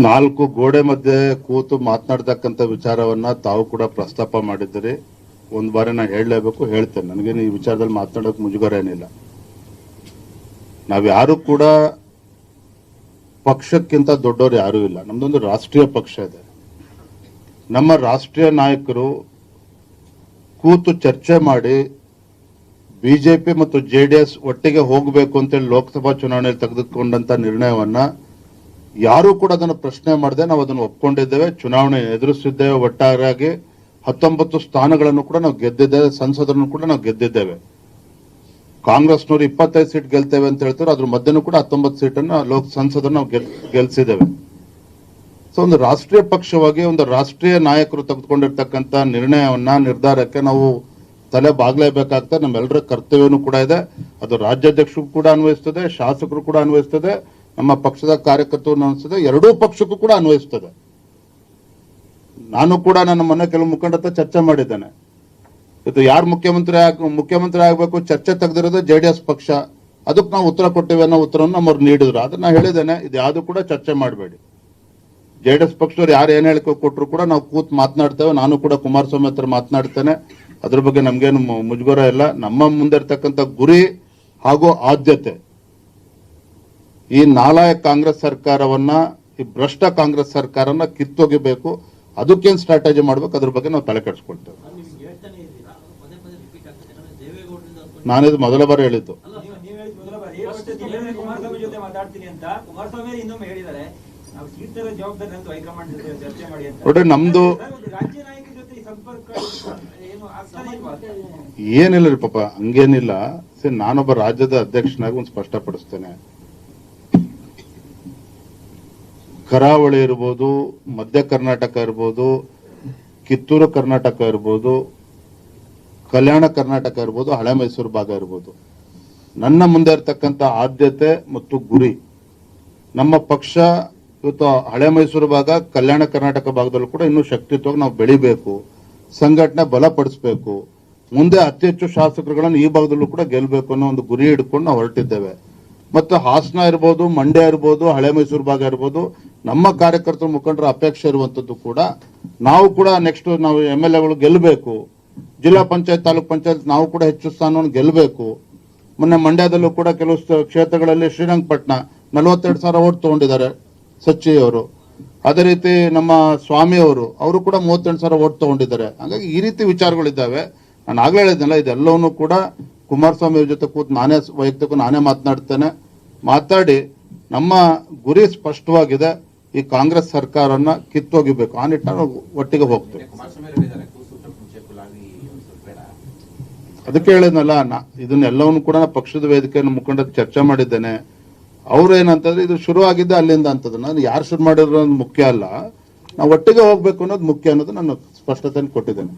ನಾಲ್ಕು ಗೋಡೆ ಮಧ್ಯೆ ಕೂತು ಮಾತನಾಡ್ತಕ್ಕಂಥ ವಿಚಾರವನ್ನ ತಾವು ಕೂಡ ಪ್ರಸ್ತಾಪ ಮಾಡಿದ್ದೀರಿ. ಒಂದು ಬಾರಿ ನಾನು ಹೇಳಲೇಬೇಕು, ಹೇಳ್ತೇನೆ. ನನಗೇನು ಈ ವಿಚಾರದಲ್ಲಿ ಮಾತನಾಡೋಕೆ ಮುಜುಗರ ಏನಿಲ್ಲ. ನಾವ್ಯಾರು ಕೂಡ ಪಕ್ಷಕ್ಕಿಂತ ದೊಡ್ಡವರು ಯಾರೂ ಇಲ್ಲ. ನಮ್ದೊಂದು ರಾಷ್ಟ್ರೀಯ ಪಕ್ಷ ಇದೆ. ನಮ್ಮ ರಾಷ್ಟ್ರೀಯ ನಾಯಕರು ಕೂತು ಚರ್ಚೆ ಮಾಡಿ ಬಿಜೆಪಿ ಮತ್ತು ಜೆಡಿಎಸ್ ಒಟ್ಟಿಗೆ ಹೋಗಬೇಕು ಅಂತೇಳಿ ಲೋಕಸಭಾ ಚುನಾವಣೆಯಲ್ಲಿ ತೆಗೆದುಕೊಂಡಂತ ನಿರ್ಣಯವನ್ನ ಯಾರು ಕೂಡ ಅದನ್ನು ಪ್ರಶ್ನೆ ಮಾಡದೆ ನಾವು ಅದನ್ನು ಒಪ್ಕೊಂಡಿದ್ದೇವೆ. ಚುನಾವಣೆ ಎದುರಿಸಿದ್ದೇವೆ. ಒಟ್ಟಾರೆಯಾಗಿ 19 ಸ್ಥಾನಗಳನ್ನು ಕೂಡ ನಾವು ಗೆದ್ದಿದ್ದೇವೆ. ಸಂಸದರನ್ನು ಕೂಡ ನಾವು ಗೆದ್ದಿದ್ದೇವೆ. ಕಾಂಗ್ರೆಸ್ನವರು 25 ಸೀಟ್ ಗೆಲ್ತೇವೆ ಅಂತ ಹೇಳ್ತಾರೆ. ಅದ್ರ ಮಧ್ಯನೂ ಕೂಡ 19 ಸೀಟನ್ನು ಸಂಸದನ್ನು ನಾವು ಗೆಲ್ಸಿದ್ದೇವೆ. ಸೊ ಒಂದು ರಾಷ್ಟ್ರೀಯ ಪಕ್ಷವಾಗಿ ಒಂದು ರಾಷ್ಟ್ರೀಯ ನಾಯಕರು ತೆಗೆದುಕೊಂಡಿರ್ತಕ್ಕಂಥ ನಿರ್ಧಾರಕ್ಕೆ ನಾವು ತಲೆ ಬಾಗ್ಲೇಬೇಕಾಗ್ತದೆ. ನಮ್ಮೆಲ್ಲರ ಕರ್ತವ್ಯನೂ ಕೂಡ ಇದೆ. ಅದು ರಾಜ್ಯಾಧ್ಯಕ್ಷರು ಕೂಡ ಅನ್ವಯಿಸ್ತದೆ, ಶಾಸಕರು ಕೂಡ ಅನ್ವಯಿಸ್ತದೆ, ನಮ್ಮ ಪಕ್ಷದ ಕಾರ್ಯಕರ್ತರು ಅನ್ವಯಿಸ್ತದೆ, ಎರಡೂ ಪಕ್ಷಕ್ಕೂ ಕೂಡ ಅನ್ವಯಿಸ್ತದೆ. ನಾನು ಕೂಡ ನನ್ನ ಮನೆ ಕೆಲವು ಮುಖಂಡರ ಹತ್ರ ಚರ್ಚೆ ಮಾಡಿದ್ದೇನೆ. ಇದು ಯಾರು ಮುಖ್ಯಮಂತ್ರಿ ಆಗಬೇಕು ಚರ್ಚೆ ತೆಗೆದಿರೋದು ಜೆಡಿಎಸ್ ಪಕ್ಷ. ಅದಕ್ಕೆ ನಾವು ಉತ್ತರ ಕೊಟ್ಟಿವೆ ಅನ್ನೋ ಉತ್ತರವನ್ನು ನಮ್ಮವ್ರು ನೀಡಿದ್ರು. ಅದನ್ನ ನಾನು ಹೇಳಿದ್ದೇನೆ, ಇದು ಯಾವುದು ಕೂಡ ಚರ್ಚೆ ಮಾಡಬೇಡಿ. ಜೆಡಿಎಸ್ ಪಕ್ಷದವ್ರು ಯಾರು ಏನ್ ಹೇಳಿಕೆ ಕೊಟ್ಟರು ಕೂಡ ನಾವು ಕೂತ್ ಮಾತನಾಡ್ತೇವೆ. ನಾನು ಕೂಡ ಕುಮಾರಸ್ವಾಮಿ ಹತ್ರ ಮಾತನಾಡ್ತೇನೆ. ಅದ್ರ ಬಗ್ಗೆ ನಮ್ಗೇನು ಮುಜುಗರ ಇಲ್ಲ. ನಮ್ಮ ಮುಂದೆ ಇರ್ತಕ್ಕಂಥ ಗುರಿ ಹಾಗೂ ಆದ್ಯತೆ ಈ ನಾಲಾಯಕ ಕಾಂಗ್ರೆಸ್ ಸರ್ಕಾರವನ್ನ, ಈ ಭ್ರಷ್ಟ ಕಾಂಗ್ರೆಸ್ ಸರ್ಕಾರನ ಕಿತ್ತೊಗಿಬೇಕು. ಅದಕ್ಕೇನು ಸ್ಟ್ರಾಟಜಿ ಮಾಡ್ಬೇಕು ಅದ್ರ ಬಗ್ಗೆ ನಾವು ತಲೆ ಕೆಡಿಸ್ಕೊಳ್ತೇವೆ. ನಾನಿದು ಮೊದಲ ಬಾರಿ ಹೇಳಿದ್ದು. ನೋಡ್ರಿ, ನಮ್ದು ಏನಿಲ್ಲ ರೀ ಪಾಪ, ಹಂಗೇನಿಲ್ಲ. ನಾನೊಬ್ಬ ರಾಜ್ಯದ ಅಧ್ಯಕ್ಷನಾಗಿ ಒಂದು ಸ್ಪಷ್ಟಪಡಿಸ್ತೇನೆ. ಕರಾವಳಿ ಇರ್ಬೋದು, ಮಧ್ಯ ಕರ್ನಾಟಕ ಇರ್ಬೋದು, ಕಿತ್ತೂರು ಕರ್ನಾಟಕ ಇರ್ಬೋದು, ಕಲ್ಯಾಣ ಕರ್ನಾಟಕ ಇರ್ಬೋದು, ಹಳೆ ಮೈಸೂರು ಭಾಗ ಇರ್ಬೋದು, ನನ್ನ ಮುಂದೆ ಇರತಕ್ಕಂಥ ಆದ್ಯತೆ ಮತ್ತು ಗುರಿ, ನಮ್ಮ ಪಕ್ಷ ಇವತ್ತು ಹಳೆ ಮೈಸೂರು ಭಾಗ, ಕಲ್ಯಾಣ ಕರ್ನಾಟಕ ಭಾಗದಲ್ಲೂ ಕೂಡ ಇನ್ನೂ ಶಕ್ತಿತ್ವವಾಗಿ ನಾವು ಬೆಳಿಬೇಕು, ಸಂಘಟನೆ ಬಲಪಡಿಸಬೇಕು, ಮುಂದೆ ಅತಿ ಹೆಚ್ಚು ಶಾಸಕರುಗಳನ್ನು ಈ ಭಾಗದಲ್ಲೂ ಕೂಡ ಗೆಲ್ಲಬೇಕು ಅನ್ನೋ ಒಂದು ಗುರಿ ಹಿಡ್ಕೊಂಡು ನಾವು ಹೊರಟಿದ್ದೇವೆ. ಮತ್ತು ಹಾಸನ ಇರ್ಬೋದು, ಮಂಡ್ಯ ಇರ್ಬೋದು, ಹಳೆ ಮೈಸೂರು ಭಾಗ ಇರ್ಬೋದು, ನಮ್ಮ ಕಾರ್ಯಕರ್ತರ ಮುಖಂಡರ ಅಪೇಕ್ಷೆ ಇರುವಂತದ್ದು ಕೂಡ ನಾವು ಕೂಡ ನೆಕ್ಸ್ಟ್ ನಾವು MLAಗಳು ಗೆಲ್ಲಬೇಕು. ಜಿಲ್ಲಾ ಪಂಚಾಯತ್, ತಾಲೂಕ್ ಪಂಚಾಯತ್ ನಾವು ಕೂಡ ಹೆಚ್ಚು ಸ್ಥಾನವನ್ನು ಗೆಲ್ಲಬೇಕು. ಮೊನ್ನೆ ಮಂಡ್ಯದಲ್ಲೂ ಕೂಡ ಕೆಲವು ಕ್ಷೇತ್ರಗಳಲ್ಲಿ ಶ್ರೀರಂಗಪಟ್ಟಣ 42,000 ಓಟ್ ತಗೊಂಡಿದ್ದಾರೆ ಸಚ್ಚಿ ಅವರು. ಅದೇ ರೀತಿ ನಮ್ಮ ಸ್ವಾಮಿ ಅವರು ಕೂಡ 38,000 ಓಟ್ ತಗೊಂಡಿದ್ದಾರೆ. ಹಾಗಾಗಿ ಈ ರೀತಿ ವಿಚಾರಗಳಿದ್ದಾವೆ. ನಾನು ಆಗ್ಲೇ ಹೇಳಿದ್ನಲ್ಲ, ಇದೆಲ್ಲವನ್ನೂ ಕೂಡ ಕುಮಾರಸ್ವಾಮಿ ಅವ್ರ ಜೊತೆ ಕೂತು ನಾನೇ ಮಾತಾಡಿ ನಮ್ಮ ಗುರಿ ಸ್ಪಷ್ಟವಾಗಿದೆ. ಈ ಕಾಂಗ್ರೆಸ್ ಸರ್ಕಾರನ ಕಿತ್ತೊಗಿಬೇಕು. ಆ ನಿಟ್ಟಿನಲ್ಲಿ ಒಟ್ಟಿಗೆ ಹೋಗ್ತೇವೆ. ಅದಕ್ಕೆ ಹೇಳಿದ್ನಲ್ಲ, ಇದನ್ನೆಲ್ಲವನ್ನು ಕೂಡ ಪಕ್ಷದ ವೇದಿಕೆಯನ್ನು ಮುಖಂಡ ಚರ್ಚೆ ಮಾಡಿದ್ದೇನೆ. ಅವ್ರು ಏನಂತಂದ್ರೆ ಇದು ಶುರು ಆಗಿದ್ದೆ ಅಲ್ಲಿಂದ ಅಂತದ್ದು. ನಾನು ಯಾರು ಶುರು ಮಾಡಿರೋ ಮುಖ್ಯ ಅಲ್ಲ, ನಾವು ಒಟ್ಟಿಗೆ ಹೋಗ್ಬೇಕು ಅನ್ನೋದು ಮುಖ್ಯ ಅನ್ನೋದು ನಾನು ಸ್ಪಷ್ಟತೆ ಕೊಟ್ಟಿದ್ದೇನೆ.